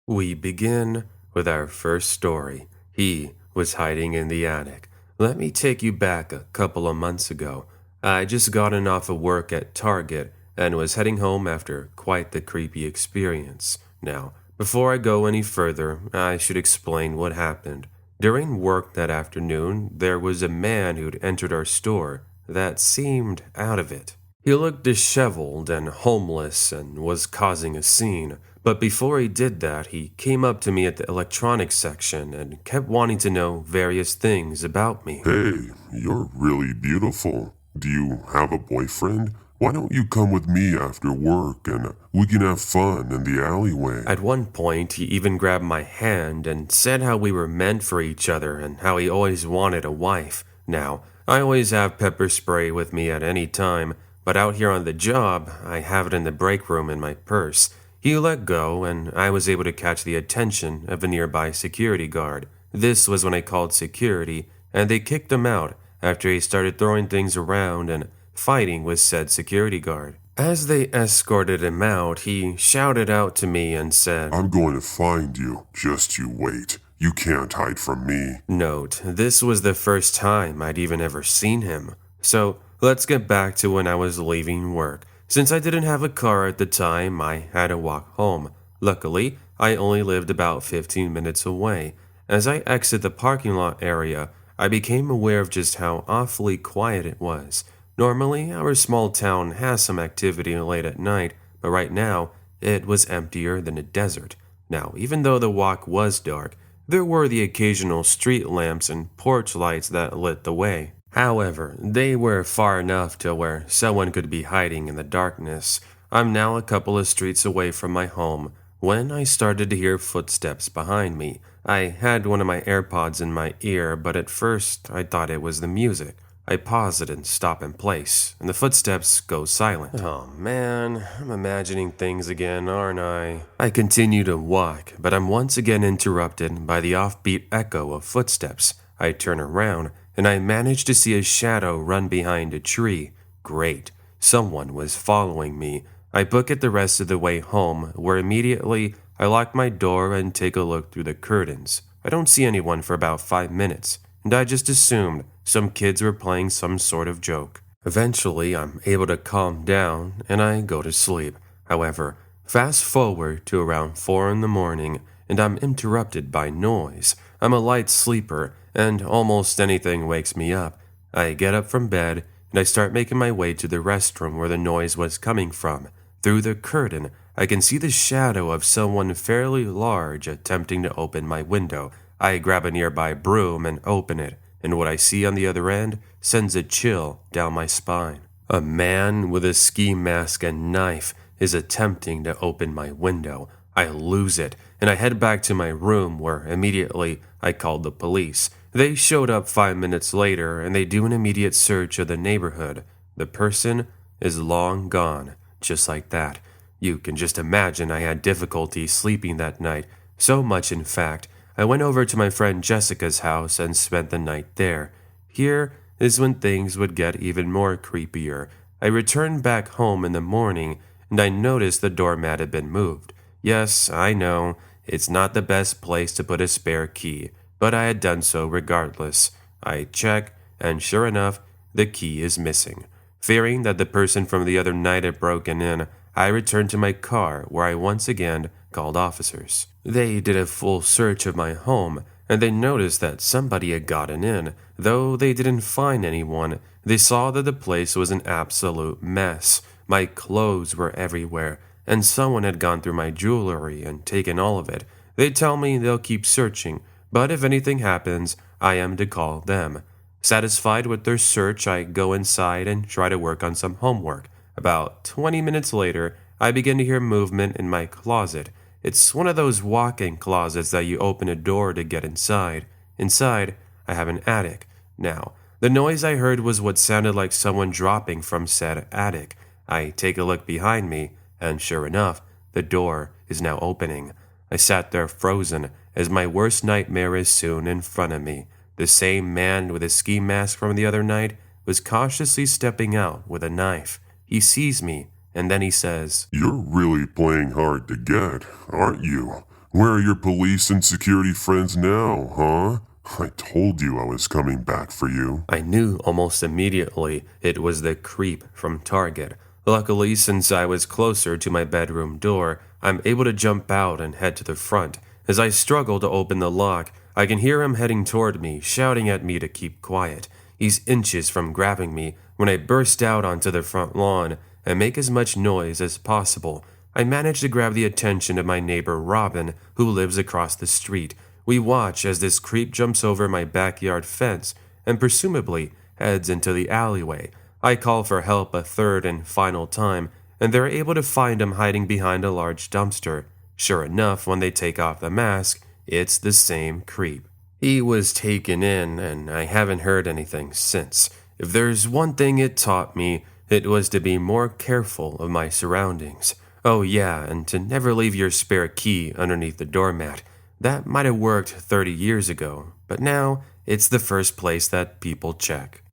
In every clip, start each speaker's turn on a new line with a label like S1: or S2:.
S1: We begin with our first story. He was hiding in the attic. Let me take you back a couple of months ago. I just gotten off of work at Target and was heading home after quite the creepy experience. Now, before I go any further, I should explain what happened. During work that afternoon, there was a man who'd entered our store that seemed out of it. He looked disheveled and homeless and was causing a scene. But before he did that, he came up to me at the electronics section and kept wanting to know various things about me.
S2: Hey, you're really beautiful. Do you have a boyfriend? Why don't you come with me after work and we can have fun in the alleyway?
S1: At one point, he even grabbed my hand and said how we were meant for each other and how he always wanted a wife. Now, I always have pepper spray with me at any time, but out here on the job, I have it in the break room in my purse. He let go, and I was able to catch the attention of a nearby security guard. This was when I called security, and they kicked him out after he started throwing things around and fighting with said security guard. As they escorted him out, he shouted out to me and said,
S2: I'm going to find you. Just you wait. You can't hide from me.
S1: Note, this was the first time I'd even ever seen him. So, let's get back to when I was leaving work. Since I didn't have a car at the time, I had to walk home. Luckily, I only lived about 15 minutes away. As I exit the parking lot area, I became aware of just how awfully quiet it was. Normally, our small town has some activity late at night, but right now, it was emptier than a desert. Now, even though the walk was dark, there were the occasional street lamps and porch lights that lit the way. However, they were far enough to where someone could be hiding in the darkness. I'm now a couple of streets away from my home when I started to hear footsteps behind me. I had one of my AirPods in my ear, but at first I thought it was the music. I pause it and stop in place, and the footsteps go silent. Oh man, I'm imagining things again, aren't I? I continue to walk, but I'm once again interrupted by the offbeat echo of footsteps. I turn around, and I manage to see a shadow run behind a tree. Great. Someone was following me. I book it the rest of the way home, where immediately I lock my door and take a look through the curtains. I don't see anyone for about 5 minutes, and I just assumed some kids were playing some sort of joke. Eventually, I'm able to calm down, and I go to sleep. However, fast forward to around 4 in the morning, and I'm interrupted by noise. I'm a light sleeper, and almost anything wakes me up. I get up from bed, and I start making my way to the restroom where the noise was coming from. Through the curtain, I can see the shadow of someone fairly large attempting to open my window. I grab a nearby broom and open it, and what I see on the other end sends a chill down my spine. A man with a ski mask and knife is attempting to open my window. I lose it, and I head back to my room where immediately I called the police. They showed up 5 minutes later, and they do an immediate search of the neighborhood. The person is long gone, just like that. You can just imagine I had difficulty sleeping that night. So much, in fact, I went over to my friend Jessica's house and spent the night there. Here is when things would get even more creepier. I returned back home in the morning, and I noticed the doormat had been moved. Yes, I know, it's not the best place to put a spare key, but I had done so regardless. I check, and sure enough, the key is missing. Fearing that the person from the other night had broken in, I returned to my car where I once again called officers. They did a full search of my home, and they noticed that somebody had gotten in. Though they didn't find anyone, they saw that the place was an absolute mess. My clothes were everywhere, and someone had gone through my jewelry and taken all of it. They tell me they'll keep searching, but if anything happens, I am to call them. Satisfied with their search, I go inside and try to work on some homework. About 20 minutes later, I begin to hear movement in my closet. It's one of those walk-in closets that you open a door to get inside. Inside, I have an attic. Now, the noise I heard was what sounded like someone dropping from said attic. I take a look behind me, and sure enough, the door is now opening. I sat there frozen, as my worst nightmare is soon in front of me. The same man with a ski mask from the other night was cautiously stepping out with a knife. He sees me, and then he says,
S2: You're really playing hard to get, aren't you? Where are your police and security friends now, huh? I told you I was coming back for you.
S1: I knew almost immediately it was the creep from Target. Luckily, since I was closer to my bedroom door, I'm able to jump out and head to the front. As I struggle to open the lock, I can hear him heading toward me, shouting at me to keep quiet. He's inches from grabbing me when I burst out onto the front lawn and make as much noise as possible. I manage to grab the attention of my neighbor Robin, who lives across the street. We watch as this creep jumps over my backyard fence and presumably heads into the alleyway. I call for help a third and final time, and they're able to find him hiding behind a large dumpster. Sure enough, when they take off the mask, it's the same creep. He was taken in, and I haven't heard anything since. If there's one thing it taught me, it was to be more careful of my surroundings. Oh yeah, and to never leave your spare key underneath the doormat. That might have worked 30 years ago, but now it's the first place that people check.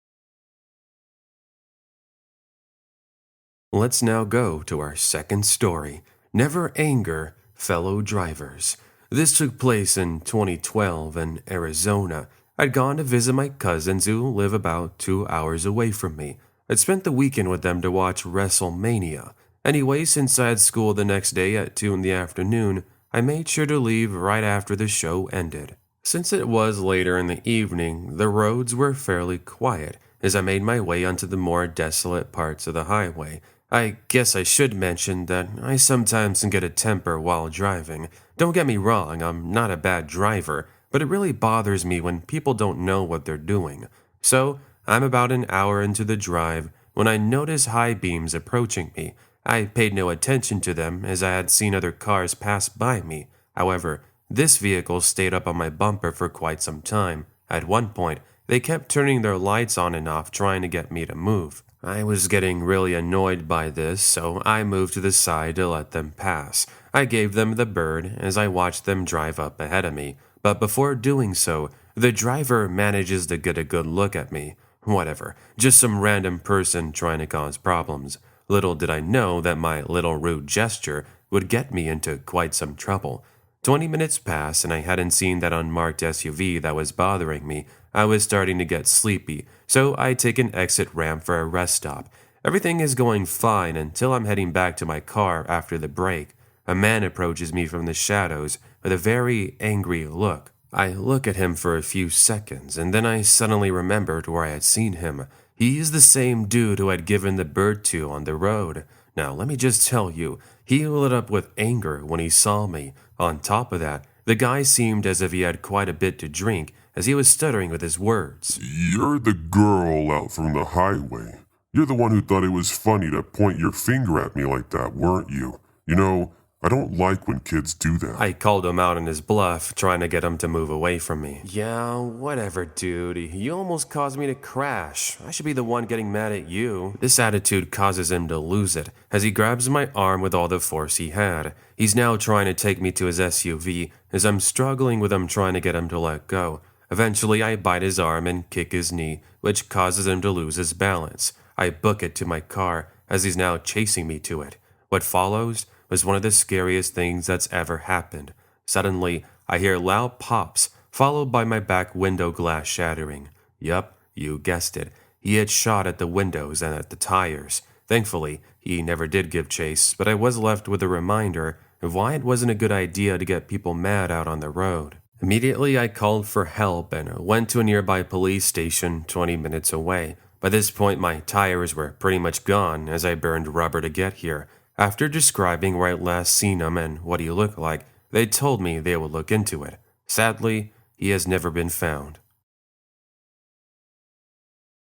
S1: Let's now go to our second story. Never anger fellow drivers. This took place in 2012 in Arizona. I'd gone to visit my cousins who live about 2 hours away from me. I'd spent the weekend with them to watch WrestleMania. Anyway, since I had school the next day at 2 in the afternoon, I made sure to leave right after the show ended. Since it was later in the evening, the roads were fairly quiet as I made my way onto the more desolate parts of the highway. I guess I should mention that I sometimes can get a temper while driving. Don't get me wrong, I'm not a bad driver, but it really bothers me when people don't know what they're doing. So, I'm about an hour into the drive when I notice high beams approaching me. I paid no attention to them as I had seen other cars pass by me. However, this vehicle stayed up on my bumper for quite some time. At one point, they kept turning their lights on and off trying to get me to move. I was getting really annoyed by this, so I moved to the side to let them pass. I gave them the bird as I watched them drive up ahead of me, but before doing so, the driver manages to get a good look at me. Whatever, just some random person trying to cause problems. Little did I know that my little rude gesture would get me into quite some trouble. 20 minutes passed and I hadn't seen that unmarked SUV that was bothering me. I was starting to get sleepy, so I take an exit ramp for a rest stop. Everything is going fine until I'm heading back to my car after the break. A man approaches me from the shadows with a very angry look. I look at him for a few seconds and then I suddenly remembered where I had seen him. He is the same dude who I'd given the bird to on the road. Now, let me just tell you, he lit up with anger when he saw me. On top of that, the guy seemed as if he had quite a bit to drink, as he was stuttering with his words.
S2: You're the girl out from the highway. You're the one who thought it was funny to point your finger at me like that, weren't you? You know, I don't like when kids do that.
S1: I called him out on his bluff, trying to get him to move away from me. Yeah, whatever, dude. You almost caused me to crash. I should be the one getting mad at you. This attitude causes him to lose it, as he grabs my arm with all the force he had. He's now trying to take me to his SUV, as I'm struggling with him trying to get him to let go. Eventually, I bite his arm and kick his knee, which causes him to lose his balance. I book it to my car, as he's now chasing me to it. What follows was one of the scariest things that's ever happened. Suddenly, I hear loud pops, followed by my back window glass shattering. Yup, you guessed it. He had shot at the windows and at the tires. Thankfully, he never did give chase, but I was left with a reminder of why it wasn't a good idea to get people mad out on the road. Immediately, I called for help and went to a nearby police station 20 minutes away. By this point, my tires were pretty much gone as I burned rubber to get here. After describing where I'd last seen him and what he looked like, they told me they would look into it. Sadly, he has never been found.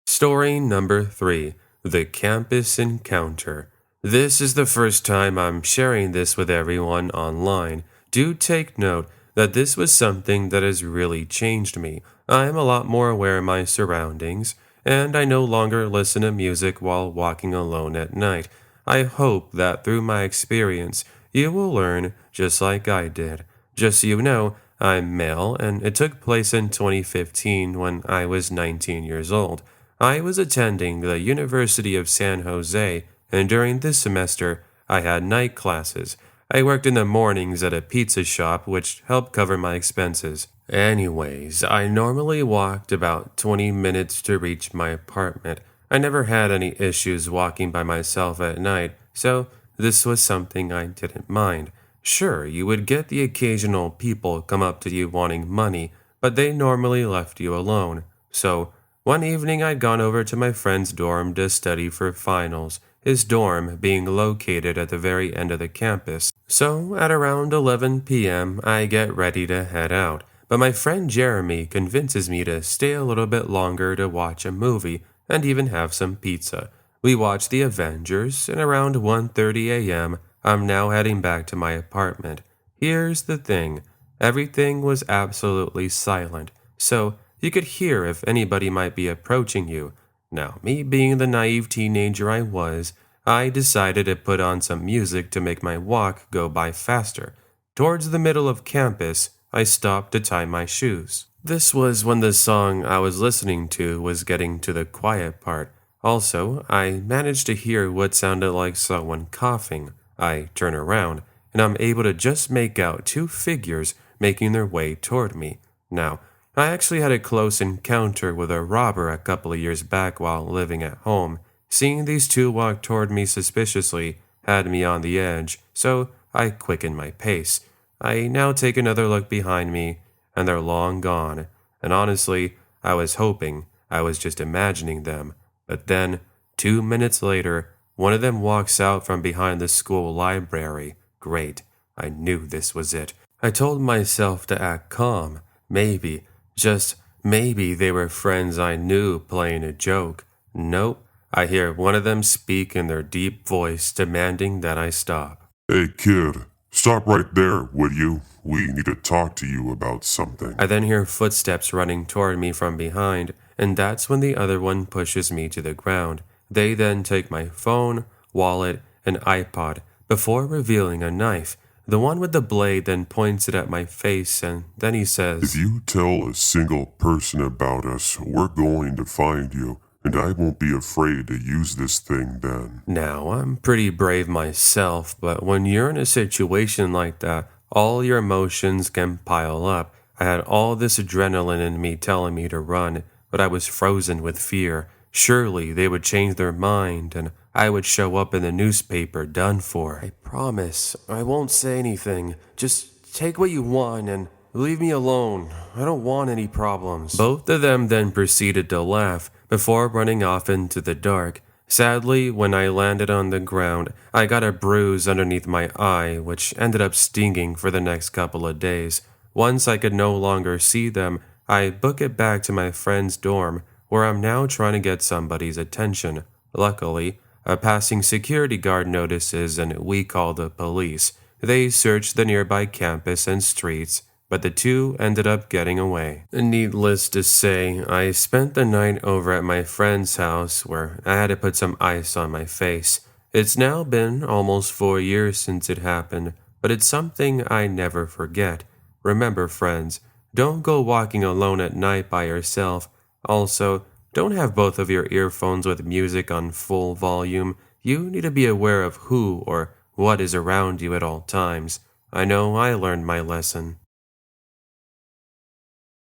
S1: Story number 3. The Campus Encounter. This is the first time I'm sharing this with everyone online. Do take note that this was something that has really changed me. I am a lot more aware of my surroundings, and I no longer listen to music while walking alone at night. I hope that through my experience, you will learn just like I did. Just so you know, I'm male, and it took place in 2015 when I was 19 years old. I was attending the University of San Jose, and during this semester, I had night classes. I worked in the mornings at a pizza shop, which helped cover my expenses. Anyways, I normally walked about 20 minutes to reach my apartment. I never had any issues walking by myself at night, so this was something I didn't mind. Sure, you would get the occasional people come up to you wanting money, but they normally left you alone. So, one evening I'd gone over to my friend's dorm to study for finals, his dorm being located at the very end of the campus. So, at around 11 p.m., I get ready to head out, but my friend Jeremy convinces me to stay a little bit longer to watch a movie and even have some pizza. We watch The Avengers, and around 1:30 a.m., I'm now heading back to my apartment. Here's the thing. Everything was absolutely silent, so you could hear if anybody might be approaching you. Now, me being the naive teenager I decided to put on some music to make my walk go by faster. Towards the middle of campus, I stopped to tie my shoes. This was when the song I was listening to was getting to the quiet part. Also, I managed to hear what sounded like someone coughing. I turn around, and I'm able to just make out two figures making their way toward me. Now, I actually had a close encounter with a robber a couple of years back while living at home. Seeing these two walk toward me suspiciously had me on the edge, so I quickened my pace. I now take another look behind me, and they're long gone. And honestly, I was hoping I was just imagining them. But then, 2 minutes later, one of them walks out from behind the school library. Great. I knew this was it. I told myself to act calm. Maybe, just maybe they were friends I knew playing a joke. Nope. I hear one of them speak in their deep voice demanding that I stop.
S2: Hey kid, stop right there, would you? We need to talk to you about something.
S1: I then hear footsteps running toward me from behind, and that's when the other one pushes me to the ground. They then take my phone, wallet, and iPod before revealing a knife. The one with the blade then points it at my face, and then he says,
S2: If you tell a single person about us, we're going to find you, and I won't be afraid to use this thing then.
S1: Now, I'm pretty brave myself, but when you're in a situation like that, all your emotions can pile up. I had all this adrenaline in me telling me to run, but I was frozen with fear. Surely they would change their mind, and I would show up in the newspaper done for. I promise, I won't say anything. Just take what you want and leave me alone. I don't want any problems. Both of them then proceeded to laugh before running off into the dark. Sadly, when I landed on the ground, I got a bruise underneath my eye, which ended up stinging for the next couple of days. Once I could no longer see them, I book it back to my friend's dorm, where I'm now trying to get somebody's attention. Luckily, a passing security guard notices and we call the police. They search the nearby campus and streets, but the two ended up getting away. Needless to say, I spent the night over at my friend's house where I had to put some ice on my face. It's now been almost 4 years since it happened, but it's something I never forget. Remember, friends, don't go walking alone at night by yourself. Also, don't have both of your earphones with music on full volume. You need to be aware of who or what is around you at all times. I know I learned my lesson.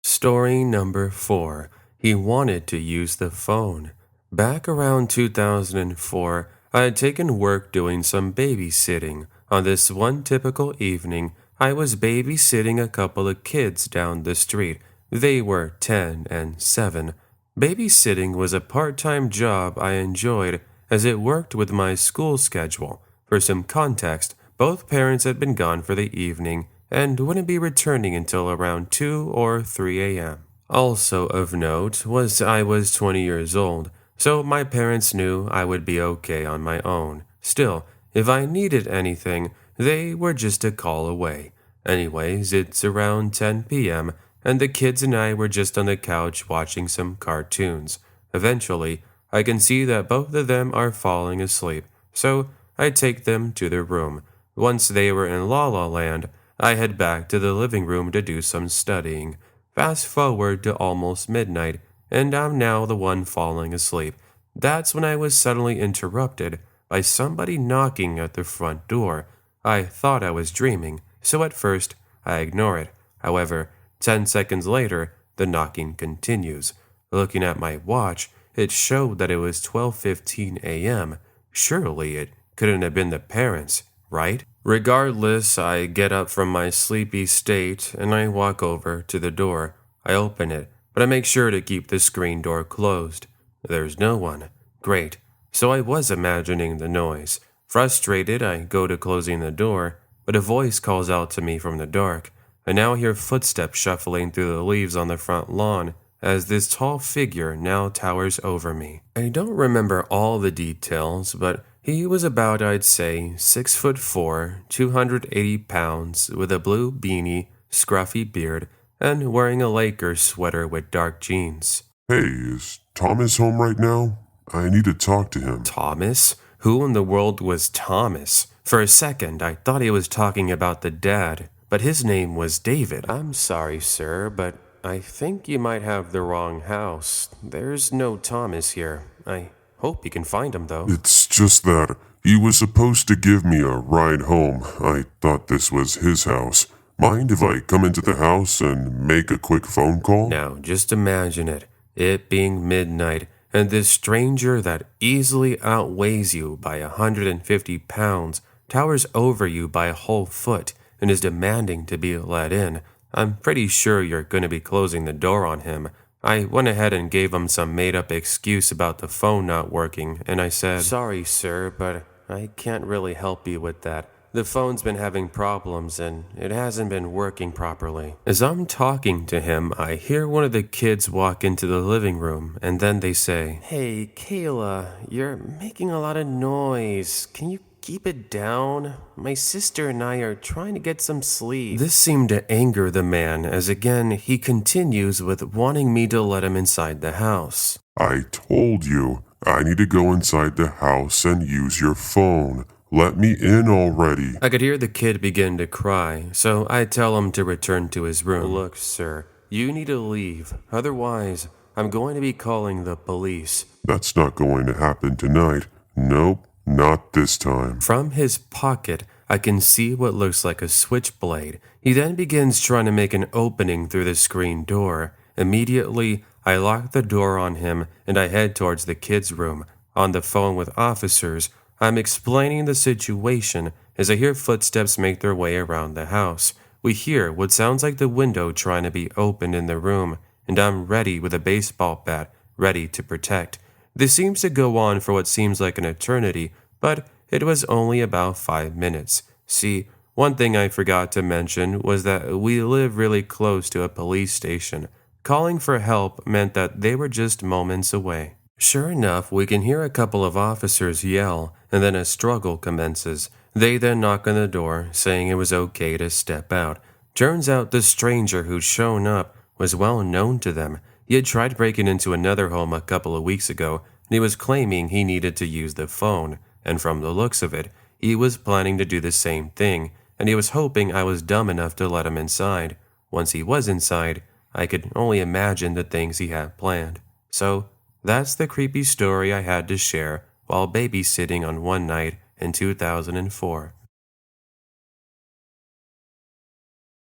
S1: Story number 4. He wanted to use the phone. Back around 2004, I had taken work doing some babysitting. On this one typical evening, I was babysitting a couple of kids down the street. They were 10 and 7. Babysitting was a part-time job I enjoyed as it worked with my school schedule. For some context, both parents had been gone for the evening and wouldn't be returning until around 2 or 3 a.m. Also of note was I was 20 years old, so my parents knew I would be okay on my own. Still, if I needed anything, they were just a call away. Anyways, it's around 10 p.m., and the kids and I were just on the couch watching some cartoons. Eventually, I can see that both of them are falling asleep, so I take them to their room. Once they were in La La Land, I head back to the living room to do some studying. Fast forward to almost midnight, and I'm now the one falling asleep. That's when I was suddenly interrupted by somebody knocking at the front door. I thought I was dreaming, so at first I ignore it. However, 10 seconds later, the knocking continues. Looking at my watch, it showed that it was 12:15 a.m. Surely it couldn't have been the parents, right? Regardless, I get up from my sleepy state and I walk over to the door. I open it, but I make sure to keep the screen door closed. There's no one. Great. So I was imagining the noise. Frustrated, I go to closing the door, but a voice calls out to me from the dark. I now hear footsteps shuffling through the leaves on the front lawn as this tall figure now towers over me. I don't remember all the details, but he was about, I'd say, 6'4", 280 pounds, with a blue beanie, scruffy beard, and wearing a Lakers sweater with dark jeans.
S2: Hey, is Thomas home right now? I need to talk to him.
S1: Thomas? Who in the world was Thomas? For a second, I thought he was talking about the dad, but his name was David. I'm sorry, sir, but I think you might have the wrong house. There's no Thomas here. I hope you can find him, though.
S2: It's just that he was supposed to give me a ride home. I thought this was his house. Mind if I come into the house and make a quick phone call?
S1: Now, just imagine it being midnight, and this stranger that easily outweighs you by 150 pounds towers over you by a whole foot and is demanding to be let in. I'm pretty sure you're going to be closing the door on him. I went ahead and gave him some made-up excuse about the phone not working, and I said, "Sorry, sir, but I can't really help you with that. The phone's been having problems, and it hasn't been working properly." As I'm talking to him, I hear one of the kids walk into the living room, and then they say, "Hey, Kayla, you're making a lot of noise. Can you keep it down? My sister and I are trying to get some sleep." This seemed to anger the man, as again he continues with wanting me to let him inside the house.
S2: I told you, I need to go inside the house and use your phone. Let me in already.
S1: I could hear the kid begin to cry, so I tell him to return to his room. "Look, sir, you need to leave. Otherwise, I'm going to be calling the police."
S2: That's not going to happen tonight. Nope, not this time.
S1: From his pocket, I can see what looks like a switchblade. He then begins trying to make an opening through the screen door. Immediately, I lock the door on him and I head towards the kid's room. On the phone with officers, I'm explaining the situation as I hear footsteps make their way around the house. We hear what sounds like the window trying to be opened in the room, and I'm ready with a baseball bat, ready to protect. This seems to go on for what seems like an eternity, but it was only about 5 minutes. See, one thing I forgot to mention was that we live really close to a police station. Calling for help meant that they were just moments away. Sure enough, we can hear a couple of officers yell, and then a struggle commences. They then knock on the door, saying it was okay to step out. Turns out the stranger who'd shown up was well known to them. He had tried breaking into another home a couple of weeks ago, and he was claiming he needed to use the phone, and from the looks of it, he was planning to do the same thing, and he was hoping I was dumb enough to let him inside. Once he was inside, I could only imagine the things he had planned. So, that's the creepy story I had to share while babysitting on one night in 2004.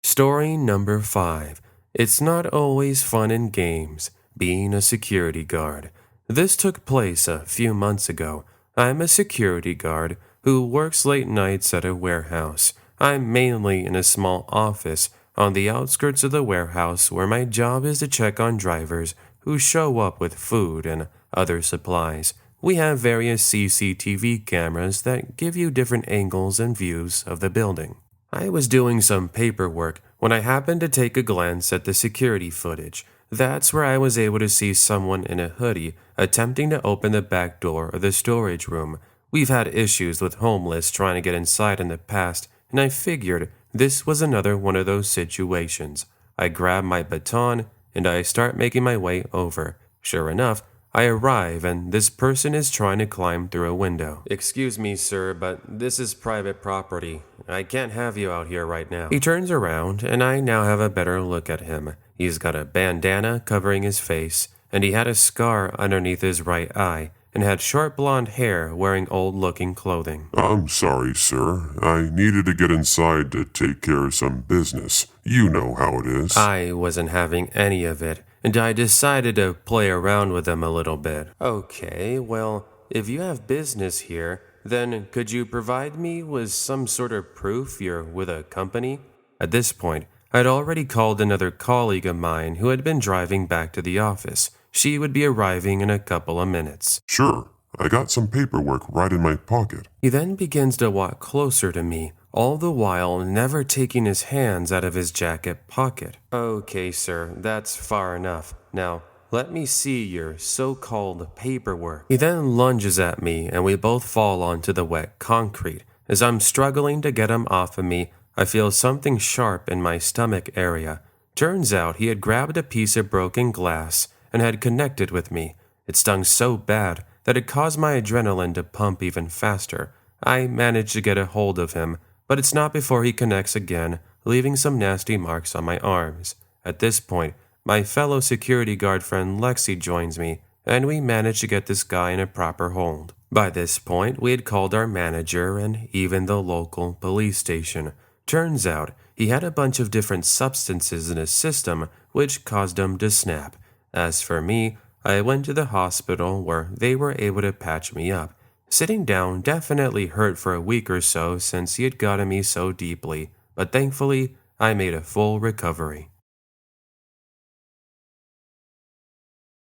S1: Story number 5. It's not always fun and games being a security guard. This took place a few months ago. I'm a security guard who works late nights at a warehouse. I'm mainly in a small office on the outskirts of the warehouse where my job is to check on drivers who show up with food and other supplies. We have various CCTV cameras that give you different angles and views of the building. I was doing some paperwork when I happened to take a glance at the security footage. That's where I was able to see someone in a hoodie attempting to open the back door of the storage room. We've had issues with homeless trying to get inside in the past, and I figured this was another one of those situations. I grab my baton and I start making my way over. Sure enough, I arrive and this person is trying to climb through a window. "Excuse me, sir, but this is private property. I can't have you out here right now." He turns around and I now have a better look at him. He's got a bandana covering his face and he had a scar underneath his right eye. and had short blonde hair wearing old-looking clothing.
S2: I'm sorry, sir. I needed to get inside to take care of some business. You know how it is.
S1: I wasn't having any of it, and I decided to play around with him a little bit. Okay, well, if you have business here, then could you provide me with some sort of proof you're with a company? At this point, I'd already called another colleague of mine who had been driving back to the office. She would be arriving in a couple of minutes.
S2: Sure. I got some paperwork right in my pocket.
S1: He then begins to walk closer to me, all the while never taking his hands out of his jacket pocket. Okay, sir, that's far enough. Now, let me see your so-called paperwork. He then lunges at me, and we both fall onto the wet concrete. As I'm struggling to get him off of me, I feel something sharp in my stomach area. Turns out he had grabbed a piece of broken glass and had connected with me. It stung so bad that it caused my adrenaline to pump even faster. I managed to get a hold of him, but it's not before he connects again, leaving some nasty marks on my arms. At this point, my fellow security guard friend Lexi joins me, and we manage to get this guy in a proper hold. By this point, we had called our manager and even the local police station. Turns out, he had a bunch of different substances in his system, which caused him to snap. As for me, I went to the hospital where they were able to patch me up. Sitting down definitely hurt for a week or so since he had gotten me so deeply, but thankfully, I made a full recovery.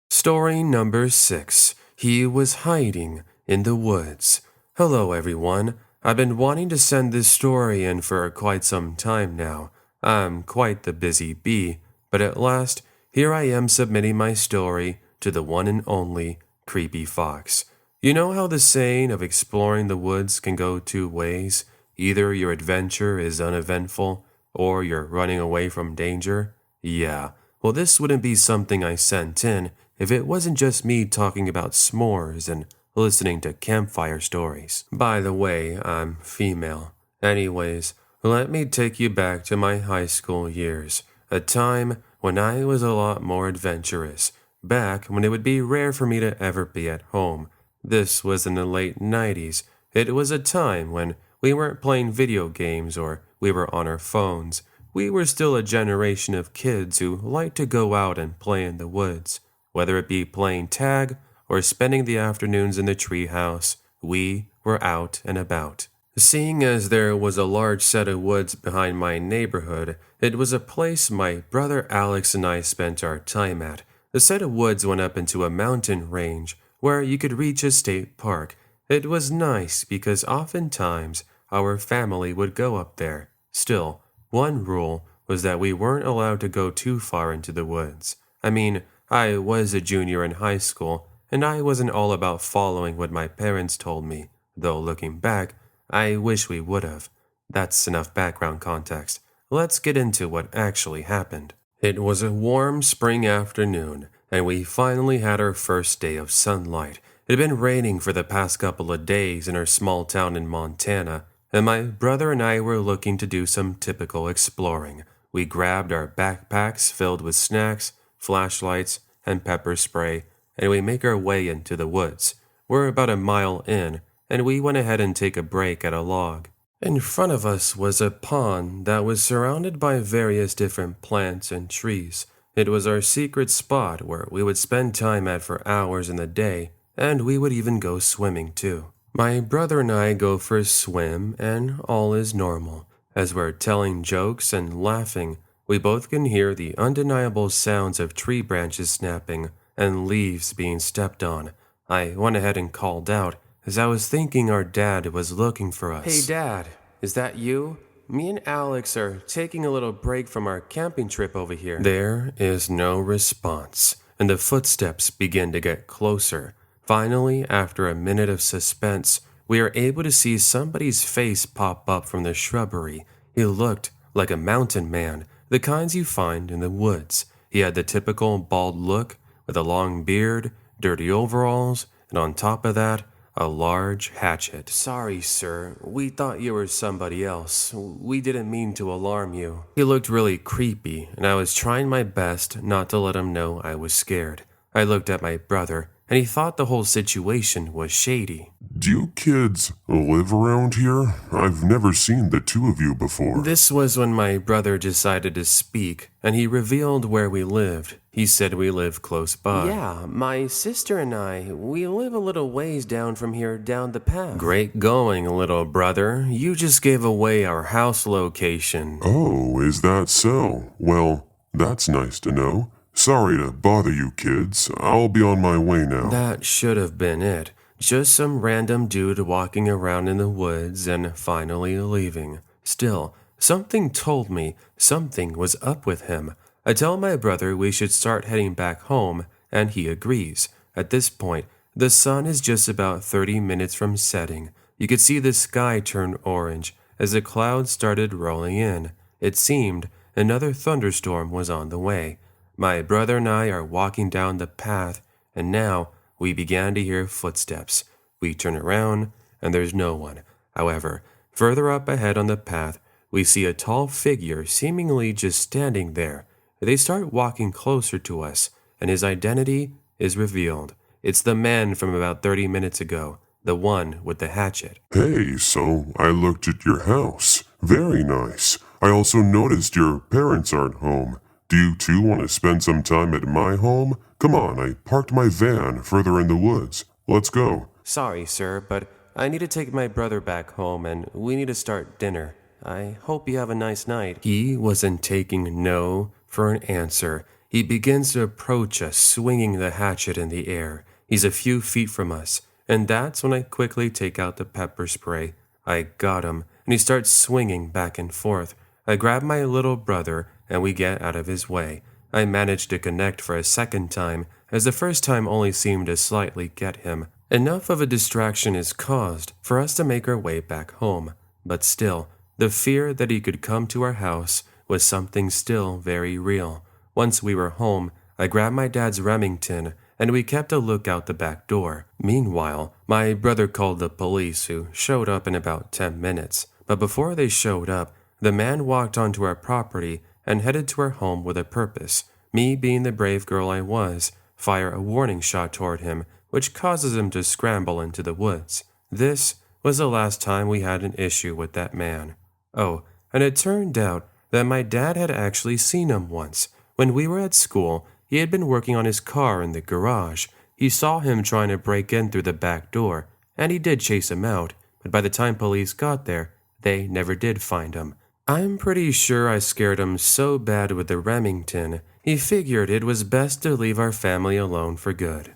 S1: Story number 6. He was hiding in the woods. Hello, everyone. I've been wanting to send this story in for quite some time now. I'm quite the busy bee, but at last, here I am submitting my story to the one and only Creepy Fox. You know how the saying of exploring the woods can go two ways? Either your adventure is uneventful, or you're running away from danger? Yeah, well, this wouldn't be something I sent in if it wasn't just me talking about s'mores and listening to campfire stories. By the way, I'm female. Anyways, let me take you back to my high school years, a time when I was a lot more adventurous, back when it would be rare for me to ever be at home. This was in the late 90s. It was a time when we weren't playing video games or we were on our phones. We were still a generation of kids who liked to go out and play in the woods. Whether it be playing tag or spending the afternoons in the treehouse, we were out and about. Seeing as there was a large set of woods behind my neighborhood, it was a place my brother Alex and I spent our time at. The set of woods went up into a mountain range where you could reach a state park. It was nice because oftentimes our family would go up there. Still, one rule was that we weren't allowed to go too far into the woods. I mean, I was a junior in high school, and I wasn't all about following what my parents told me, though looking back, I wish we would have. That's enough background context. Let's get into what actually happened. It was a warm spring afternoon, and we finally had our first day of sunlight. It had been raining for the past couple of days in our small town in Montana, and my brother and I were looking to do some typical exploring. We grabbed our backpacks filled with snacks, flashlights, and pepper spray, and we make our way into the woods. We're about a mile in, and we went ahead and take a break at a log. In front of us was a pond that was surrounded by various different plants and trees. It was our secret spot where we would spend time at for hours in the day, and we would even go swimming too. My brother and I go for a swim, and all is normal. As we're telling jokes and laughing, we both can hear the undeniable sounds of tree branches snapping and leaves being stepped on. I went ahead and called out, as I was thinking our dad was looking for us. Hey Dad, is that you? Me and Alex are taking a little break from our camping trip over here. There is no response, and the footsteps begin to get closer. Finally, after a minute of suspense, we are able to see somebody's face pop up from the shrubbery. He looked like a mountain man, the kinds you find in the woods. He had the typical bald look, with a long beard, dirty overalls, and on top of that, a large hatchet. Sorry, sir. We thought you were somebody else. We didn't mean to alarm you. He looked really creepy, and I was trying my best not to let him know I was scared. I looked at my brother, and he thought the whole situation was shady.
S2: Do you kids live around here? I've never seen the two of you before.
S1: This was when my brother decided to speak, and he revealed where we lived. He said we live close by. Yeah, my sister and we live a little ways down from here, down the path. Great going, little brother. You just gave away our house location.
S2: Oh, is that so? Well, that's nice to know. Sorry to bother you kids. I'll be on my way now.
S1: That should have been it. Just some random dude walking around in the woods and finally leaving. Still, something told me something was up with him. I tell my brother we should start heading back home, and he agrees. At this point, the sun is just about 30 minutes from setting. You could see the sky turn orange as the clouds started rolling in. It seemed another thunderstorm was on the way. My brother and I are walking down the path, and now we began to hear footsteps. We turn around, and there's no one. However, further up ahead on the path, we see a tall figure seemingly just standing there. They start walking closer to us, and his identity is revealed. It's the man from about 30 minutes ago, the one with the hatchet.
S2: Hey, so I looked at your house. Very nice. I also noticed your parents aren't home. Do you two want to spend some time at my home? Come on, I parked my van further in the woods. Let's go.
S1: Sorry, sir, but I need to take my brother back home, and we need to start dinner. I hope you have a nice night. He wasn't taking no for an answer. He begins to approach us, swinging the hatchet in the air. He's a few feet from us, and that's when I quickly take out the pepper spray. I got him, and he starts swinging back and forth. I grab my little brother, and we get out of his way. I managed to connect for a second time, as the first time only seemed to slightly get him. Enough of a distraction is caused for us to make our way back home. But still, the fear that he could come to our house was something still very real. Once we were home, I grabbed my dad's Remington, and we kept a look out the back door. Meanwhile, my brother called the police, who showed up in about 10 minutes. But before they showed up, the man walked onto our property and headed to our home with a purpose. Me, being the brave girl I was, fire a warning shot toward him, which causes him to scramble into the woods. This was the last time we had an issue with that man. Oh, and it turned out that my dad had actually seen him once. When we were at school, he had been working on his car in the garage. He saw him trying to break in through the back door, and he did chase him out, but by the time police got there, they never did find him. I'm pretty sure I scared him so bad with the Remington, he figured it was best to leave our family alone for good.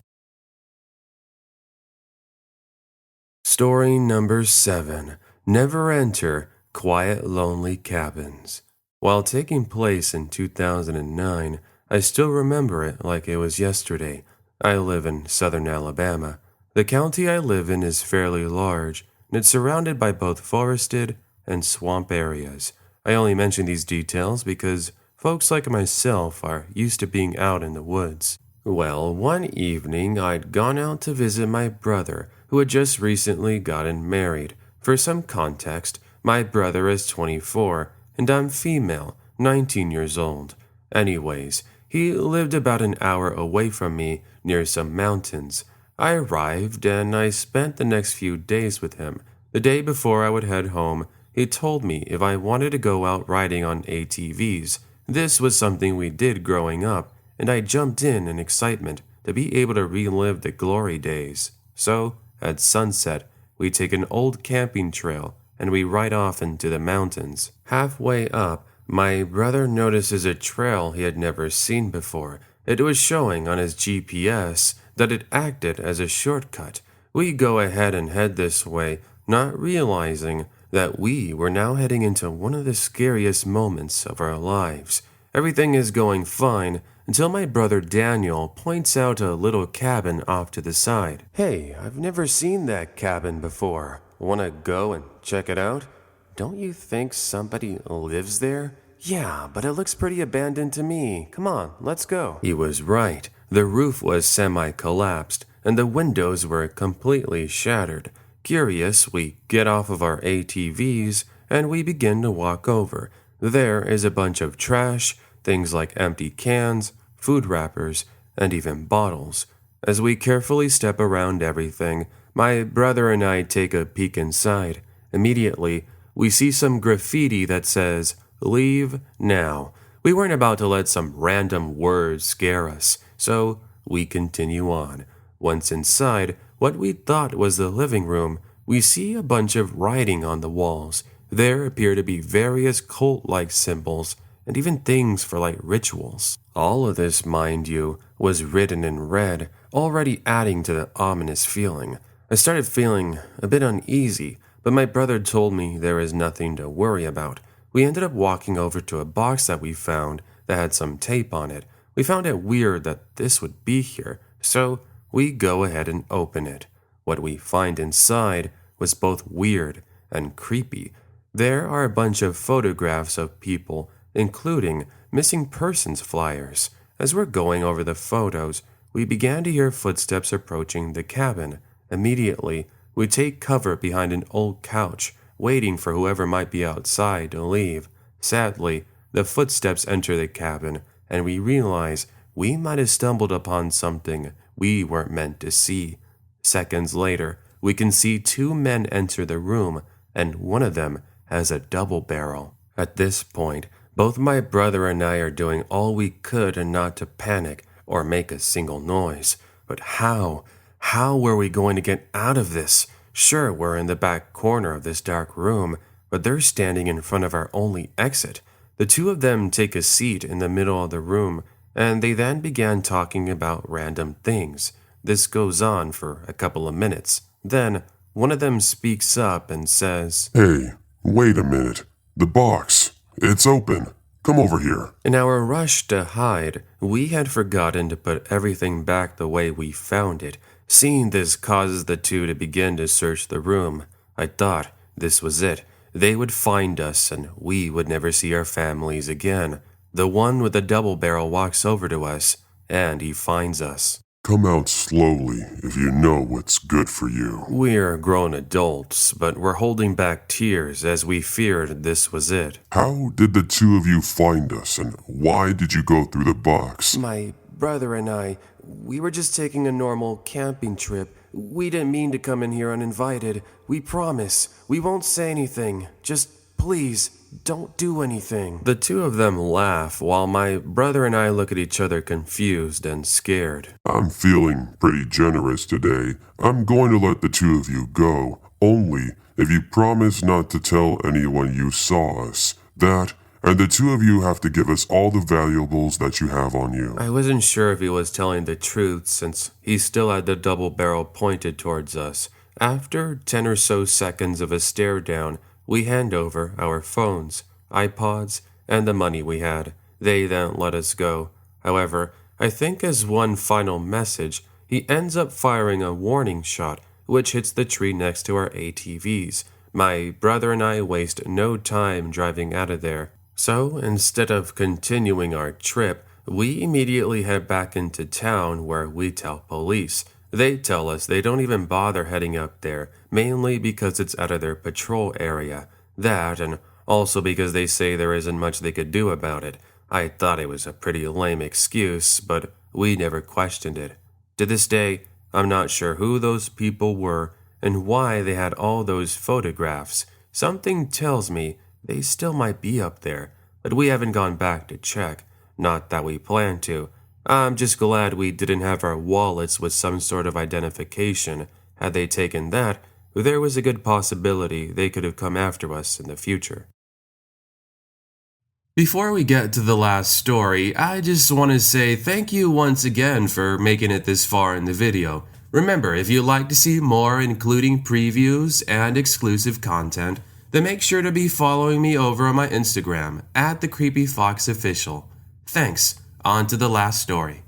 S1: Story number 7. Never enter quiet, lonely cabins. While taking place in 2009, I still remember it like it was yesterday. I live in southern Alabama. The county I live in is fairly large, and it's surrounded by both forested and swamp areas. I only mention these details because folks like myself are used to being out in the woods. Well, one evening I'd gone out to visit my brother, who had just recently gotten married. For some context, my brother is 24, and I'm female, 19 years old. Anyways, he lived about an hour away from me, near some mountains. I arrived, and I spent the next few days with him. The day before I would head home, he told me if I wanted to go out riding on ATVs. This was something we did growing up, and I jumped in excitement to be able to relive the glory days. So, at sunset, we take an old camping trail, and we ride off into the mountains. Halfway up, my brother notices a trail he had never seen before. It was showing on his GPS that it acted as a shortcut. We go ahead and head this way, not realizing that we were now heading into one of the scariest moments of our lives. Everything is going fine until my brother Daniel points out a little cabin off to the side. Hey, I've never seen that cabin before. Wanna go and check it out? Don't you think somebody lives there? Yeah, but it looks pretty abandoned to me. Come on, let's go. He was right. The roof was semi-collapsed, and the windows were completely shattered. Curious, we get off of our ATVs, and we begin to walk over. There is a bunch of trash, things like empty cans, food wrappers, and even bottles. As we carefully step around everything, my brother and I take a peek inside. Immediately, we see some graffiti that says, "Leave now." We weren't about to let some random words scare us, so we continue on. Once inside what we thought was the living room, we see a bunch of writing on the walls. There appear to be various cult-like symbols and even things for like rituals. All of this, mind you, was written in red, already adding to the ominous feeling. I started feeling a bit uneasy, but my brother told me there is nothing to worry about. We ended up walking over to a box that we found that had some tape on it. We found it weird that this would be here, so we go ahead and open it. What we find inside was both weird and creepy. There are a bunch of photographs of people, including missing persons flyers. As we're going over the photos, we began to hear footsteps approaching the cabin. Immediately, we take cover behind an old couch, waiting for whoever might be outside to leave. Sadly, the footsteps enter the cabin, and we realize we might have stumbled upon something we weren't meant to see. Seconds later, we can see two men enter the room, and one of them has a double barrel. At this point, both my brother and I are doing all we could not to panic or make a single noise. But how? How were we going to get out of this? Sure, we're in the back corner of this dark room, but they're standing in front of our only exit. The two of them take a seat in the middle of the room, and they then began talking about random things. This goes on for a couple of minutes. Then, one of them speaks up and says,
S2: "Hey, wait a minute. The box. It's open. Come over here."
S1: In our rush to hide, we had forgotten to put everything back the way we found it. Seeing this causes the two to begin to search the room. I thought this was it. They would find us and we would never see our families again. The one with the double barrel walks over to us and he finds us.
S2: "Come out slowly if you know what's good for you."
S1: We're grown adults, but we're holding back tears as we feared this was it.
S2: "How did the two of you find us, and why did you go through the box?"
S1: My brother and I, we were just taking a normal camping trip. We didn't mean to come in here uninvited. We promise. We won't say anything. Just please, don't do anything. The two of them laugh while my brother and I look at each other confused and scared.
S2: "I'm feeling pretty generous today. I'm going to let the two of you go, only if you promise not to tell anyone you saw us. That, and the two of you have to give us all the valuables that you have on you."
S1: I wasn't sure if he was telling the truth since he still had the double barrel pointed towards us. After 10 or so seconds of a stare down, we hand over our phones, iPods, and the money we had. They then let us go. However, I think as one final message, he ends up firing a warning shot, which hits the tree next to our ATVs. My brother and I waste no time driving out of there. So instead of continuing our trip, we immediately head back into town where we tell police. They tell us they don't even bother heading up there, mainly because it's out of their patrol area. That, and also because they say there isn't much they could do about it. I thought it was a pretty lame excuse, but we never questioned it. To this day, I'm not sure who those people were and why they had all those photographs. Something tells me they still might be up there, but we haven't gone back to check. Not that we plan to. I'm just glad we didn't have our wallets with some sort of identification. Had they taken that, there was a good possibility they could have come after us in the future. Before we get to the last story, I just want to say thank you once again for making it this far in the video. Remember, if you'd like to see more, including previews and exclusive content, then make sure to be following me over on my Instagram, @TheCreepyFoxOfficial. Thanks. On to the last story.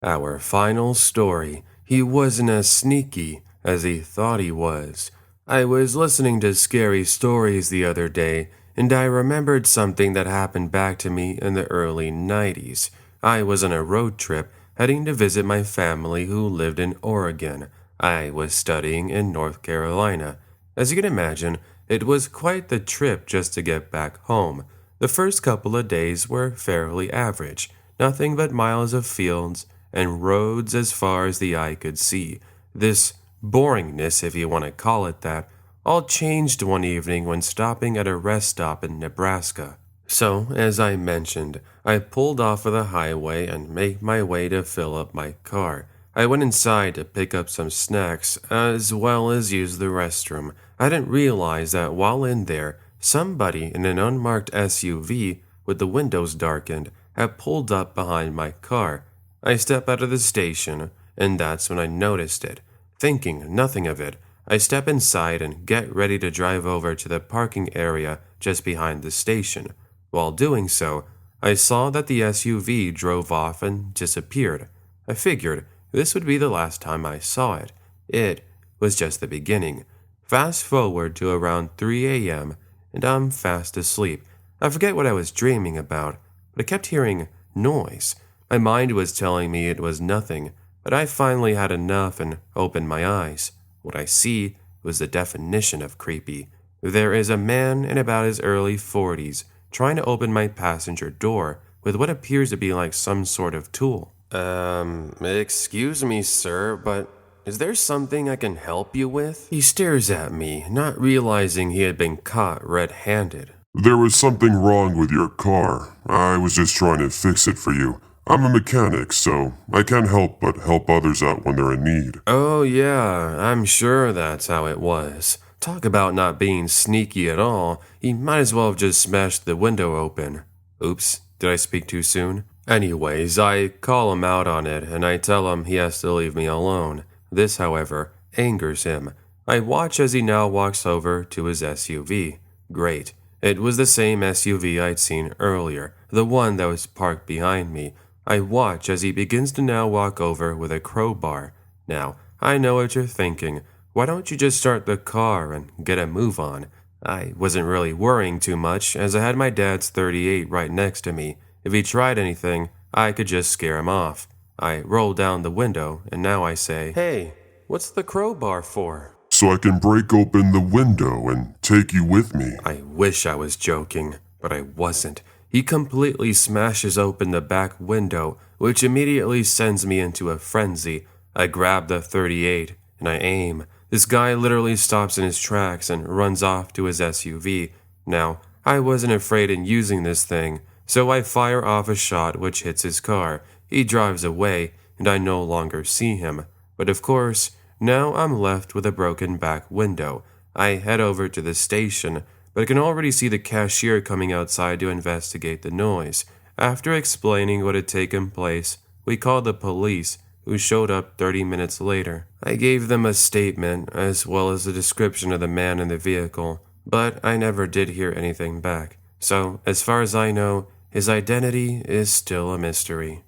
S1: Our final story. He wasn't as sneaky as he thought he was. I was listening to scary stories the other day, and I remembered something that happened back to me in the early 90s. I was on a road trip heading to visit my family who lived in Oregon. I was studying in North Carolina. As you can imagine, it was quite the trip just to get back home. The first couple of days were fairly average, nothing but miles of fields and roads as far as the eye could see. This boringness, if you want to call it that, all changed one evening when stopping at a rest stop in Nebraska. So, as I mentioned, I pulled off of the highway and made my way to fill up my car. I went inside to pick up some snacks as well as use the restroom. I didn't realize that while in there, somebody in an unmarked SUV with the windows darkened had pulled up behind my car. I step out of the station, and that's when I noticed it. Thinking nothing of it, I step inside and get ready to drive over to the parking area just behind the station. While doing so, I saw that the SUV drove off and disappeared. I figured this would be the last time I saw it. It was just the beginning. Fast forward to around 3 a.m., and I'm fast asleep. I forget what I was dreaming about, but I kept hearing noise. My mind was telling me it was nothing, but I finally had enough and opened my eyes. What I see was the definition of creepy. There is a man in about his early 40s trying to open my passenger door with what appears to be like some sort of tool. Excuse me, sir, but is there something I can help you with? He stares at me, not realizing he had been caught red-handed.
S2: There was something wrong with your car. I was just trying to fix it for you. I'm a mechanic, so I can't help but help others out when they're in need.
S1: Oh yeah, I'm sure that's how it was. Talk about not being sneaky at all. He might as well have just smashed the window open. Oops, did I speak too soon? Anyways, I call him out on it, and I tell him he has to leave me alone. This, however, angers him. I watch as he now walks over to his SUV. Great. It was the same SUV I'd seen earlier, the one that was parked behind me. I watch as he begins to now walk over with a crowbar. Now, I know what you're thinking. Why don't you just start the car and get a move on? I wasn't really worrying too much, as I had my dad's 38 right next to me. If he tried anything, I could just scare him off. I roll down the window, and now I say, "Hey, what's the crowbar for?"
S2: So I can break open the window and take you with me.
S1: I wish I was joking, but I wasn't. He completely smashes open the back window, which immediately sends me into a frenzy. I grab the 38, and I aim. This guy literally stops in his tracks and runs off to his SUV. Now, I wasn't afraid in using this thing, so I fire off a shot which hits his car. He drives away, and I no longer see him. But of course, now I'm left with a broken back window. I head over to the station, but I can already see the cashier coming outside to investigate the noise. After explaining what had taken place, we called the police, who showed up 30 minutes later. I gave them a statement, as well as a description of the man in the vehicle, but I never did hear anything back. So, as far as I know, his identity is still a mystery.